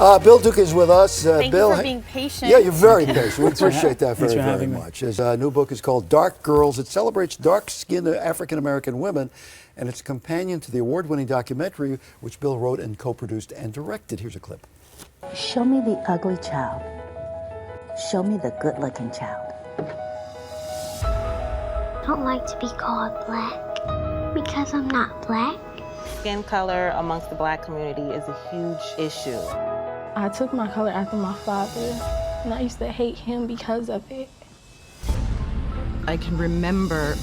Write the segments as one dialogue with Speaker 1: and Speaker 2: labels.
Speaker 1: Bill Duke is with us.
Speaker 2: Thank
Speaker 1: Bill,
Speaker 2: you for being patient.
Speaker 1: Yeah, you're very patient. We appreciate that
Speaker 3: Thanks
Speaker 1: very,
Speaker 3: for
Speaker 1: very
Speaker 3: having me.
Speaker 1: much. His new book is called Dark Girls. It celebrates dark-skinned African-American women, and it's a companion to the award-winning documentary which Bill wrote and co-produced and directed. Here's a clip.
Speaker 4: Show me the ugly child. Show me the good-looking child.
Speaker 5: I don't like to be called black because I'm not black.
Speaker 6: Skin color amongst the black community is a huge issue.
Speaker 7: I took my color after my father, and I used to hate him because of it.
Speaker 8: I can remember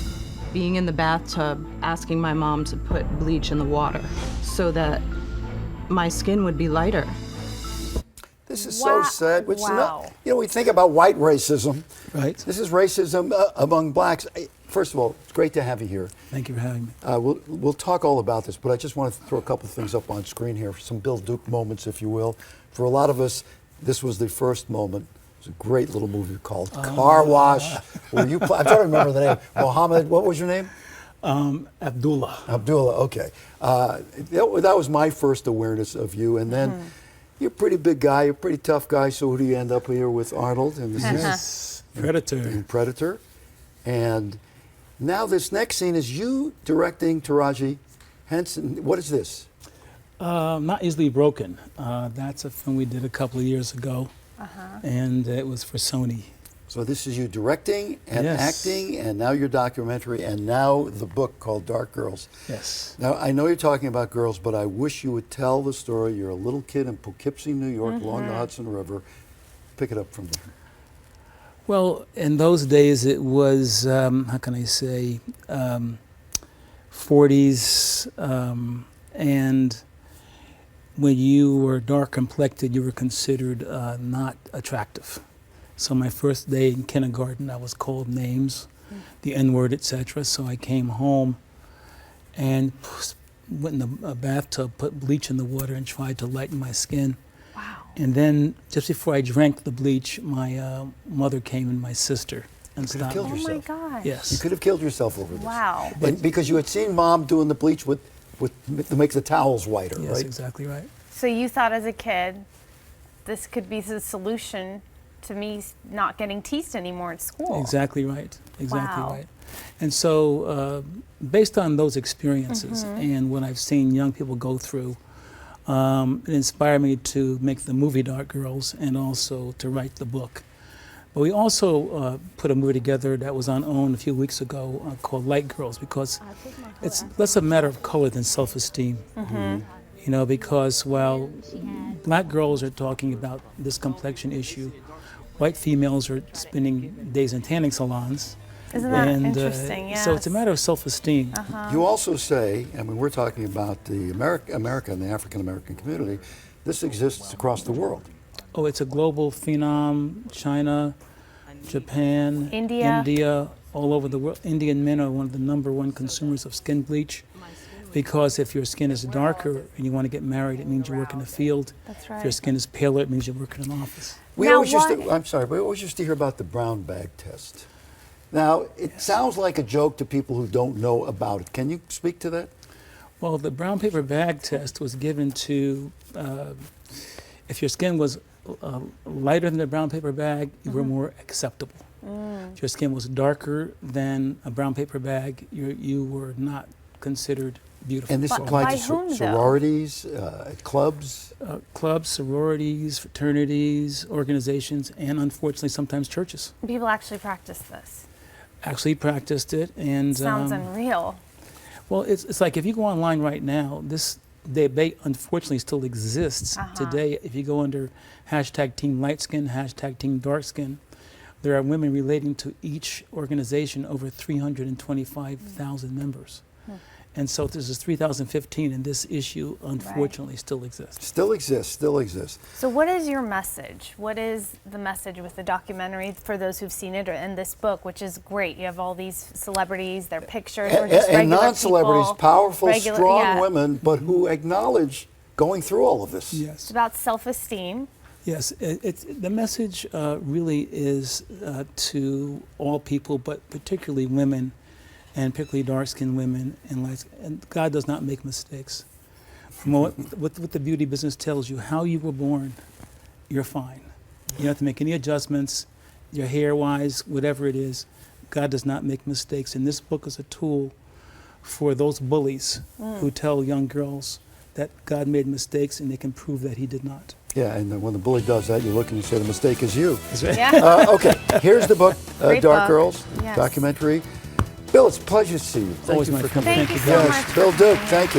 Speaker 8: being in the bathtub asking my mom to put bleach in the water so that my skin would be lighter.
Speaker 1: This is so sad. Which
Speaker 2: Wow.
Speaker 1: we think about white racism.
Speaker 3: Right.
Speaker 1: This is racism among blacks. First of all, it's great to have you here.
Speaker 3: Thank you for having me.
Speaker 1: We'll talk all about this, but I just want to throw a couple of things up on screen here, some Bill Duke moments, if you will. For a lot of us, this was the first moment. It was a great little movie called Car Wash, where you I'm trying to remember the name. Mohammed, what was your name?
Speaker 3: Abdullah.
Speaker 1: Abdullah, okay. That was my first awareness of you, and then you're a pretty big guy, you're a pretty tough guy, so who do you end up here with? Arnold, and this is
Speaker 3: Predator.
Speaker 1: in Predator. And now this next scene is you directing Taraji Henson. What is this?
Speaker 3: Not Easily Broken. That's a film we did a couple of years ago, and it was for Sony.
Speaker 1: So this is you directing and
Speaker 3: Yes.
Speaker 1: acting, and now your documentary, and now the book called Dark Girls.
Speaker 3: Yes.
Speaker 1: Now, I know you're talking about girls, but I wish you would tell the story. You're a little kid in Poughkeepsie, New York, along the Hudson River. Pick it up from there.
Speaker 3: Well, in those days, it was, how can I say, 40s, and when you were dark complected, you were considered not attractive. So my first day in kindergarten, I was called names, the N-word, etc. So I came home and went in the bathtub, put bleach in the water, and tried to lighten my skin.
Speaker 2: Wow.
Speaker 3: And then, just before I drank the bleach, my mother came and my sister and
Speaker 1: could have
Speaker 3: stopped
Speaker 1: killed
Speaker 3: me.
Speaker 2: Oh my
Speaker 1: yourself.
Speaker 2: gosh.
Speaker 3: Yes.
Speaker 1: You could have killed yourself over this.
Speaker 2: Wow.
Speaker 1: And because you had seen Mom doing the bleach to make the towels whiter,
Speaker 3: Yes,
Speaker 1: right?
Speaker 3: exactly right.
Speaker 2: So you thought as a kid, this could be the solution to me not getting teased anymore at school.
Speaker 3: Exactly right. Exactly
Speaker 2: Wow.
Speaker 3: right. And so, based on those experiences and what I've seen young people go through, it inspired me to make the movie Dark Girls and also to write the book. But we also put a movie together that was on OWN a few weeks ago called Light Girls, because it's less a matter of color than self-esteem. You know, because while black girls are talking about this complexion issue, white females are spending days in tanning salons.
Speaker 2: Isn't that interesting? Yes.
Speaker 3: So it's a matter of self-esteem.
Speaker 1: You also say, I mean, we're talking about the America and the African-American community. This exists across the world.
Speaker 3: Oh, it's a global phenom. China, Japan,
Speaker 2: India.
Speaker 3: all over the world. Indian men are one of the #1 consumers of skin bleach, because if your skin is darker and you want to get married, it means you work in a field.
Speaker 2: That's
Speaker 3: If your
Speaker 2: right.
Speaker 3: skin is paler, it means you work in an office.
Speaker 1: We
Speaker 2: Now
Speaker 1: always used to,
Speaker 2: why-
Speaker 1: I'm sorry, but we always used to hear about the brown bag test. Now, it sounds like a joke to people who don't know about it. Can you speak to that?
Speaker 3: Well, the brown paper bag test was given to, if your skin was lighter than the brown paper bag, you were more acceptable. If your skin was darker than a brown paper bag, you were not considered beautiful.
Speaker 1: And this
Speaker 2: But
Speaker 1: applied
Speaker 2: by
Speaker 1: to
Speaker 2: whom, though?
Speaker 1: sororities, clubs.
Speaker 3: Clubs, sororities, fraternities, organizations, and unfortunately sometimes churches
Speaker 2: People actually practice this.
Speaker 3: actually practiced it. And
Speaker 2: Sounds unreal.
Speaker 3: well, it's like if you go online right now, this debate unfortunately still exists today. If you go under hashtag Team Light Skin, hashtag Team Dark Skin, there are women relating to each organization over 325,000 members. And so this is 2015, and this issue unfortunately still exists.
Speaker 1: Still exists, still exists.
Speaker 2: So what is your message? What is the message with the documentary for those who've seen it, or in this book, which is great? You have all these celebrities, their pictures, or just
Speaker 1: And
Speaker 2: regular
Speaker 1: non-celebrities,
Speaker 2: people,
Speaker 1: powerful,
Speaker 2: regular-
Speaker 1: strong
Speaker 2: yeah.
Speaker 1: women, but who acknowledge going through all of this.
Speaker 2: It's
Speaker 3: Yes.
Speaker 2: about self-esteem.
Speaker 3: Yes, the message really is to all people, but particularly women, and particularly dark-skinned women, and God does not make mistakes. From what the beauty business tells you, how you were born you're fine. You don't have to make any adjustments, your hair-wise, whatever it is. God does not make mistakes. And this book is a tool for those bullies who tell young girls that God made mistakes and they can prove that he did not.
Speaker 1: Yeah, and then when the bully does that, you look and you say the mistake is you.
Speaker 2: Yeah.
Speaker 1: Okay, here's the book,
Speaker 2: Great
Speaker 1: Dark
Speaker 2: book.
Speaker 1: Girls,
Speaker 2: Yes.
Speaker 1: documentary. Bill, it's a pleasure to see you. Thank
Speaker 3: Always
Speaker 1: you
Speaker 3: my
Speaker 1: for
Speaker 3: pleasure.
Speaker 1: coming.
Speaker 2: Thank you so
Speaker 1: Yes,
Speaker 2: much.
Speaker 1: Bill Duke, thank you.